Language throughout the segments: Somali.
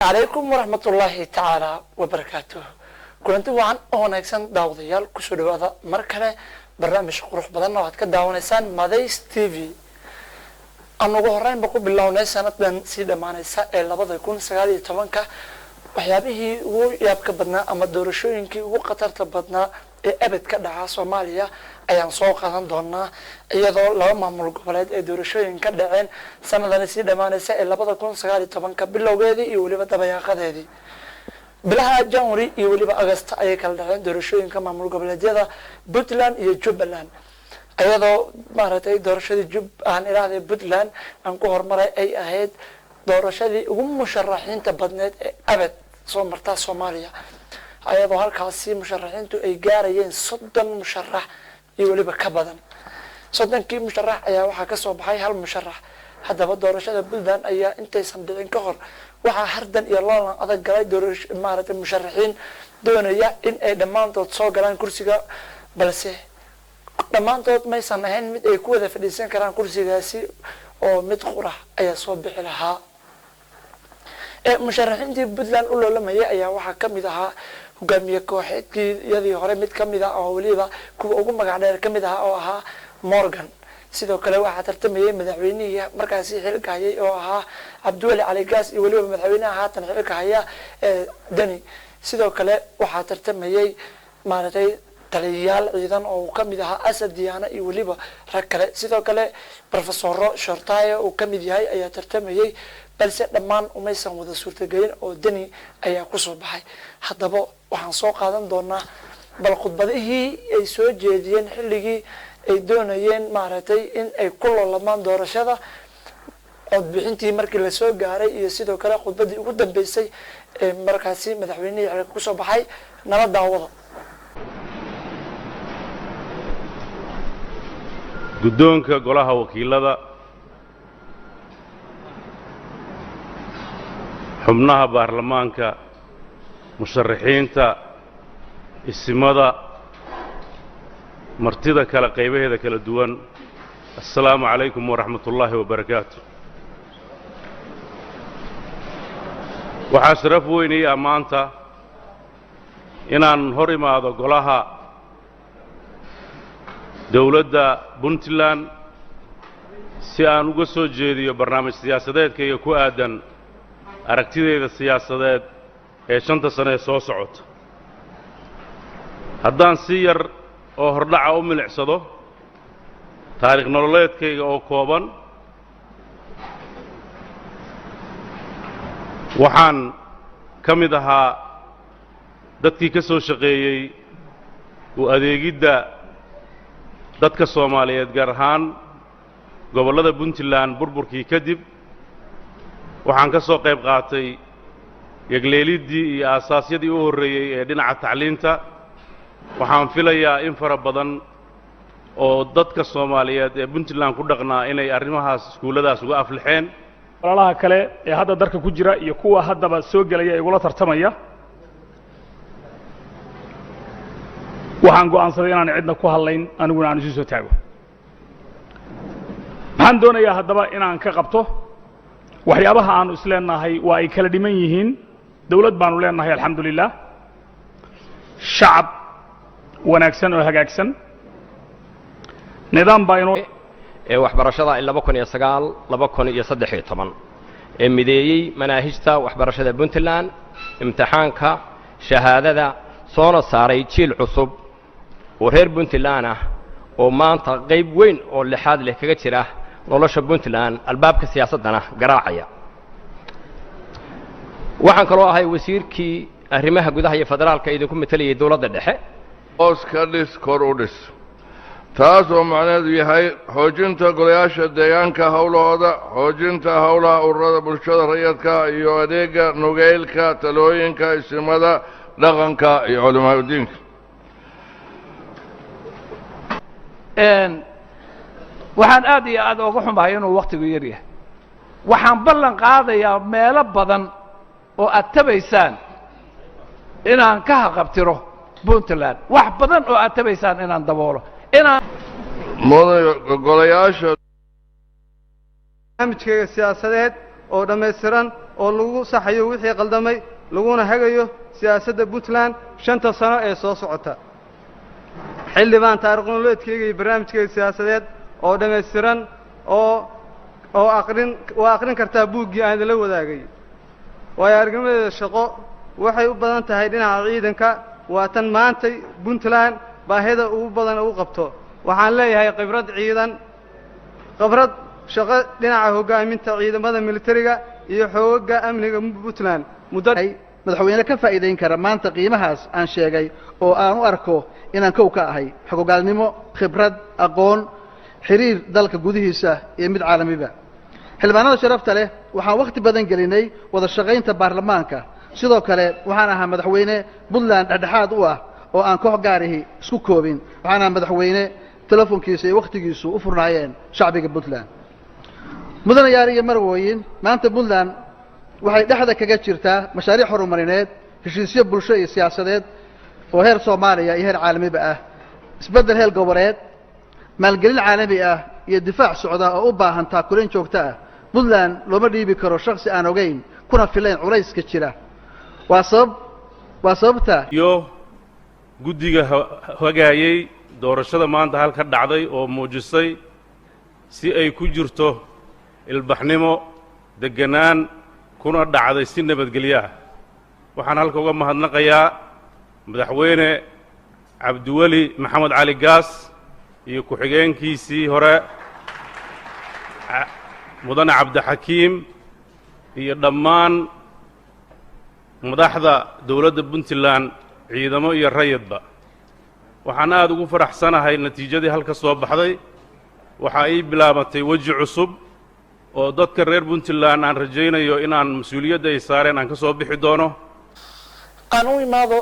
عليكم ورحمة الله تعالى وبركاته. كنت وعن أونكسن داوديال كسر هذا مركلة برنامج قروح بدنا وقت كداونسان ماديس تي في. أنا جوهرين بقول بالله نسأنا بن سيد معنا إلا بدأ يكون سجالي طبعا وحيابه هو يبقى بدنا أما دورشوا ينكي هو قطر تبدنا أبد كده Soomaaliya ayaan soo qaadan doonaa iyadoo laba maamul goboleed ee doorashooyin ka dhaceen sanadan si dhamaanaysa ee 2019 bilowgeedii iyo waliba dabayaaqadeedii bilaha January iyo waliba August ayay kala dhaceen doorashooyinka maamul goboleedyada Puntland iyo Jubaland iyadoo maaragtay doorashadii aan ilaahay Puntland aan ku hormaray ay ahayd doorashadii ugu musharaxiinta badneed ee abad soo marta Soomaaliya ayadoo halkaasi musharaxiintu ay gaarayeen 30 musharax iyo waliba ka badan 30kii musharax ayaa waxa ka soo baxay hal musharax hadaba doorashada Puntland ayaa intaysan dhicin ka hor waxa hardan iyo loolan adag galay doorasho maaragtay musharaxiin doonaya in ay dhamaantood soo galaan kursiga balse dhamaantood ma aysan ahayn mid ay ku wada fadhiisan karaan kursigaasi oo mid qurax ayaa soo bixi lahaa musharaxiintii Puntland u loolamay ayaa waxa kamid ahaa hogaamiye kooxeedkii yadii hore mid kamid ah oo waliba kuwa ugu magac dheer kamid ah oo ahaa Morgan sidoo kale waxa tartamayay madaxweynaha markaasi xilka hayay oo ahaa Abdulle Ali Gaas iyo waliba madaxweynaha haatan xilka haya Dani sidoo kale waxa tartamayay maaragtay taliyayaal ciidan oo kamid ah Asad Diyaana iyo waliba rag kale sidoo kale professor Shortaye oo kamid yahay ayaa tartamayay balse dhamaan umaysan wada suurtagelin oo Dani ayaa ku soo baxay hadaba waxaan soo qaadan doonaa bal khudbadihii ay soo jeediyeen xilligii ay doonayeen maaragtay in ay ku lolamaan doorashada cod bixintii markii la soo gaaray iyo sidoo kale khudbadii ugu dambeysay ee markaasi madaxweynaha ku soo baxay nala daawada guddoonka golaha wakiilada xubnaha baarlamaanka musharaxiinta isimada martida kala qaybaheeda kala duwan assalaamu calaykum waraxmatullaahi wabarakaatu waxaa sharaf weyn ii maanta inaan hor imaado golaha dowladda Puntland si aan uga soo jeediyo barnaamij siyaasadeedkayga ku aadan aragtideeda siyaasadeed ee 5 sano ee soo socota haddaan si yar oo hordhaca u milicsado taariikh nololeedkayga oo kooban waxaan ka mid ahaa dadkii ka soo shaqeeyey u adeegidda dadka Soomaaliyeed gaar ahaan gobollada Puntland burburkii kadib waxaan ka soo qayb qaatay yagleelidii iyo aasaasyadii u horeeyay ee dhinaca tacliinta waxaan filayaa in fara badan oo dadka Soomaaliyeed ee Puntland ku dhaqnaa inay arrimahaas iskuuladaas uga aflixeen walaalaha kale ee hadda darka ku jira iyo kuwa haddaba soo galaya ee ugula tartamaya waxaan go'aansaday inaan cidna ku hadlayn aniguna aan isu soo taago waxaan doonayaa haddaba inaan ka qabto waxyaabaha aanu isleenahay waa ay kala dhiman yihiin dawlad baanu leenahay alxamdulillaah shacab wanaagsan oo hagaagsan nidaam baa inoo waxbarashada 2009 ee mideeyay manaahijta waxbarashada Puntland imtixaanka shahaadada soona saaray jiil cusub oo reer Puntland ah oo maanta qayb weyn oo lixaad leh kaga jira nolosha Puntland albaabka siyaasadana garaacaya waxaan kaloo ahay wasiirkii arrimaha gudaha iyo federaalka idinku meteliyay dawladda dhexe Oscardis Corudis taas oo macnaheedu yahay xoojinta golayaasha deegaanka hawlahooda xoojinta hawlaha ururada bulshada rayidka iyo adeega nugeylka talooyinka isimada dhaqanka iyo culimada diinka waxaan aad iyo aad uga xumahay inuu waqtigu yar yahay waxaan ballan qaadayaa meelo badan oo aad tabaysaan inaan ka haqabtiro Puntland wax badan oo aad tabaysaan inaan daboolo inaan golayaasha barnaamijkayga siyaasadeed oo dhammaystiran oo lagu saxayo wixii qaldamay laguna hagayo siyaasadda Puntland 5 sano ee soo socota xildhibaan taariikh nololeedkayga iyo barnaamijkayga siyaasadeed oo dhammaystiran oo aqrin kartaa buuggii aan la wadaagay waayo aragnimadeeda shaqo waxay u badan tahay dhinaca ciidanka waa tan maantay Puntland baahida ugu badan u qabto waxaan leeyahay khibrad shaqo dhinaca hogaaminta ciidamada militariga iyo xoogga amniga Puntland madaxweyne ka faa'iideyn kara maanta qiimahaas aan sheegay oo aan u arko inaan kow ka ahay xogogaalnimo khibrad aqoon xiriir dalka gudihiisa iyo mid caalamiba xildhibaanada sharafta leh waxaan waqti badan gelinay wada shaqaynta baarlamaanka sidoo kale waxaan ahaa madaxweyne Puntland dhexdhexaad u ah oo aan koox gaarihi isku koobin waxaan ahaa madaxweyne telefoonkiisa iyo waqtigiisu u furnaayeen shacbiga Puntland mudanayaal iyo marwooyin maanta Puntland waxay dhexda kaga jirtaa mashaariic horumarineed heshiisyo bulsho iyo siyaasadeed oo heer Soomaaliya iyo heer caalamiba ah isbedel heer goboleed maalgelin caalami ah iyo difaac socda oo u baahan taakuleen joogto ah Puntland looma dhiibi karo shakhsi aan ogeyn kuna filayn culayska jira waa sababta iyo guddiga hagaayay doorashada maanta halka dhacday oo muujisay si ay ku jirto ilbaxnimo deganaan kuna dhacday si nabadgelyo ah waxaan halka uga mahadnaqayaa madaxweyne cabdiweli maxamed cali gaas iyo ku-xigeenkiisii hore mudane cabdixakiim iyo dhammaan madaxda dowladda Puntland ciidamo iyo rayidba waxaan aad ugu faraxsanahay natiijadii halka soo baxday waxa ay bilaabatay waji cusub oo dadka reer Puntland aan rajaynayo inaan mas'uuliyadda ay saareen aan ka soo bixi doono aan u imaado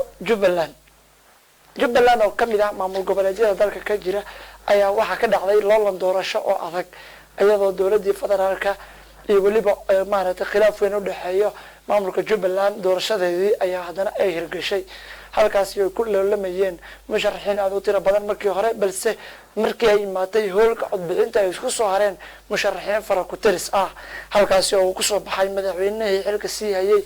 Jubbaland oo kamid ah maamul goboleedyada dalka ka jira ayaa waxa ka dhacday loolan doorasho oo adag iyadoo dowladda federaalka iyo waliba maaragtay khilaaf weyn u dhaxeeyo maamulka Jubbaland doorashadeedii ayaa hadana ay hirgashay halkaas ay ku leelamayeen musharaxiin aad u tiro badan markii hore balse markii ay imaatay hoolka codbixinta ay isku soo hareen musharaxiin fara ku tiris ah halkaas oo ku soo baxay madaxweynihii xilka sii hayay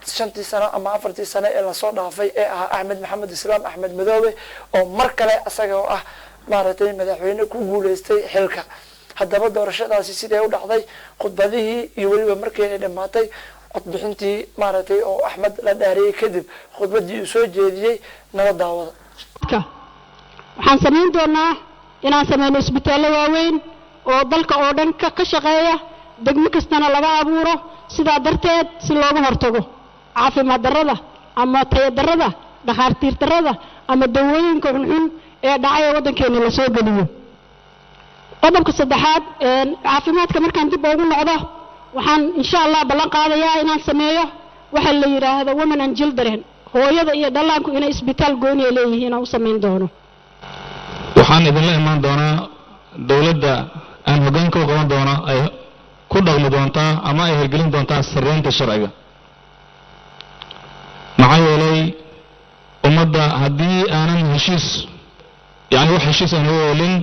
5 sano ama 4 sano ee la soo dhaafay ee ah Axmed Maxamed Islaam Axmed Madoobe oo mar kale asaga oo ah maaragtay madaxweyne ku guuleystay xilka haddaba doorashadaasi sidee u dhacday khudbadihii iyo waliba markii ay dhamaatay codbixintii maaragtay oo Axmed la dhaariyay kadib khudbadii uu soo jeediyay nala daawada waxaan sameyn doonaa inaan sameeyno isbitaallo waaweyn oo dalka oo dhan ka shaqeeya degmo kastana laga abuuro sidaa darteed si looga hortago caafimaad darrada ama tayo darrada dhakhaatiir darrada ama dawooyinka xunxun ee dhacaya waddankeena la soo geliyo qodobka saddexaad caafimaadka markaan dib ugu noqdo waxaan insha Allah ballan qaadayaa inaan sameeyo waxa la yiraahdo women and children hooyada iyo dhallaanku inay isbitaal gooni leeyihiin oo sameyn doono waxaan idin la imaan doonaa dawladda aan hoggaanka u qaban doono ay ku dhaqmi doontaa ama ay hirgelin doontaa sarreynta sharciga maxaa yeelay ummadda haddii aanan heshiis wax heshiis aan u oolin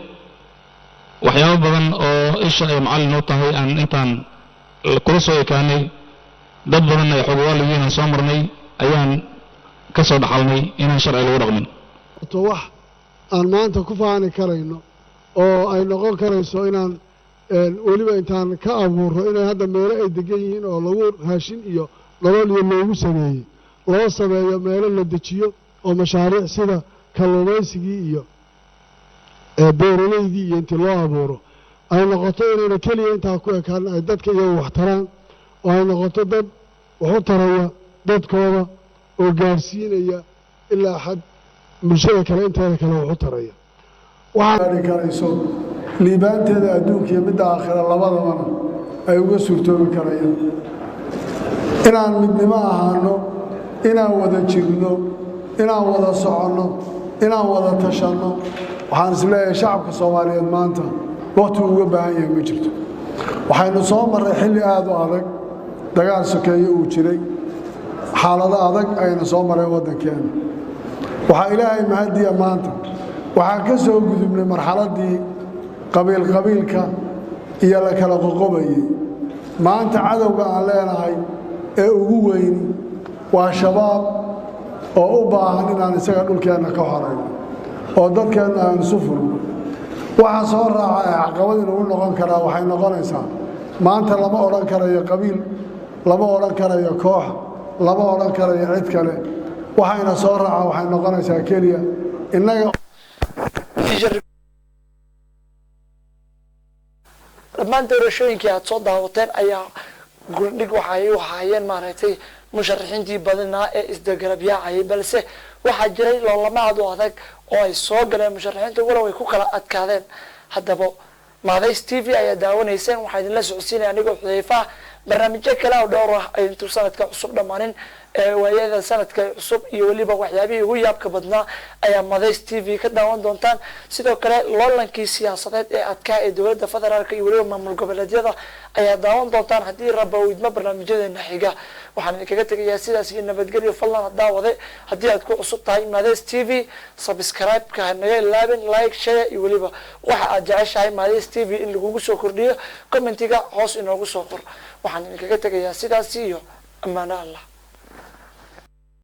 waxyaabo badan oo isha ay macallin u tahay aan intaan kula soo ekaanay dad badan ay xogowaaliyiin aan soo marnay ayaan ka soo dhaxalnay inaan sharci lagu dhaqmin wax aan maanta ku faani karayno oo ay noqon karayso inaan weliba intaan ka abuurno inay hadda meelo ay degan yihiin oo lagu raashin iyo nolol iyo loogu sameeyey loo sameeyo meelo la dejiyo oo mashaariic sida kalluumaysigii iyo beeraleydii iyo intii loo abuuro ay noqoto inayna keliya intaa ku ekaan ay dadka iyagu wax taraan oo ay noqoto dad wax u taraya dadkooda oo gaarsiinaya ilaa xad bulshada kale inteeda kale wax u taraya waxaad karayso liibaanteeda adduunka iyo midda aakhira labadabana ay uga suurtoobi karayaan inaan midnimo ahaano inaan wada jirno inaan wada soconno inaan wada tashanno waxaan isleeyahay shacabka Soomaaliyeed maanta waqti uga baahan yahay ma jirto waxaynu soo marray xilli aad u adag dagaal sokeeye uu jiray xaalado adag ayna soo mareen waddankeena waxaa ilaahay mahadiya maanta waxaan ka soo gudubnay marxaladii qabiilka iyo la kala qoqobayay maanta cadowga aan leenahay ee ugu weyni waa shabaab oo u baahan inaan isaga dhulkeenna ka horayno oo dadkeenna aan isu furno waxa soo raaca ee caqabad inagu noqon karaa waxay noqonaysaa maanta lama odhan karayo qabiil lama odhan karayo koox lama odhan karayo cid kale waxayna soo raaca waxay noqonaysaa keliya innaga dhammaan doorashooyinkii aad soo daawateen ayaa guldhig waxay u haayeen maaragtay musharaxiintii badinaa ee isdagarabyacayay balse waxaa jiray loolama aad u adag oo ay soo galeen musharaxiinta walow ay ku kala adkaadeen haddaba Madays TV ayaa daawanayseen waxaa idinla socodsiinaya anigoo Xudayfa barnaamijyo kale oo dhowr ah ay intuu sanadka cusub dhamaanin waayada sanadka cusub iyo waliba waxyaabihii ugu yaabka badnaa ayaa Madays TV ka daawan doontaan sidoo kale loolankii siyaasadeed ee adkaa ee dowladda federaalka iyo waliba maamul goboleedyada ayaa daawan doontaan haddii rabba uu idma barnaamijyadeena xiga waxaan idinkaga tegayaa sidaas iyo nabadgelyo fadlan daawade haddii aad ku cusub tahay Madays TV subscribe-ka naga ilaabin like share iyo waliba waxa aad jeceshahay Madays TV in lagugu soo kordhiyo commentiga hoos inoogu soo qor waxaan idinkaga tegayaa sidaas iyo amaana Allah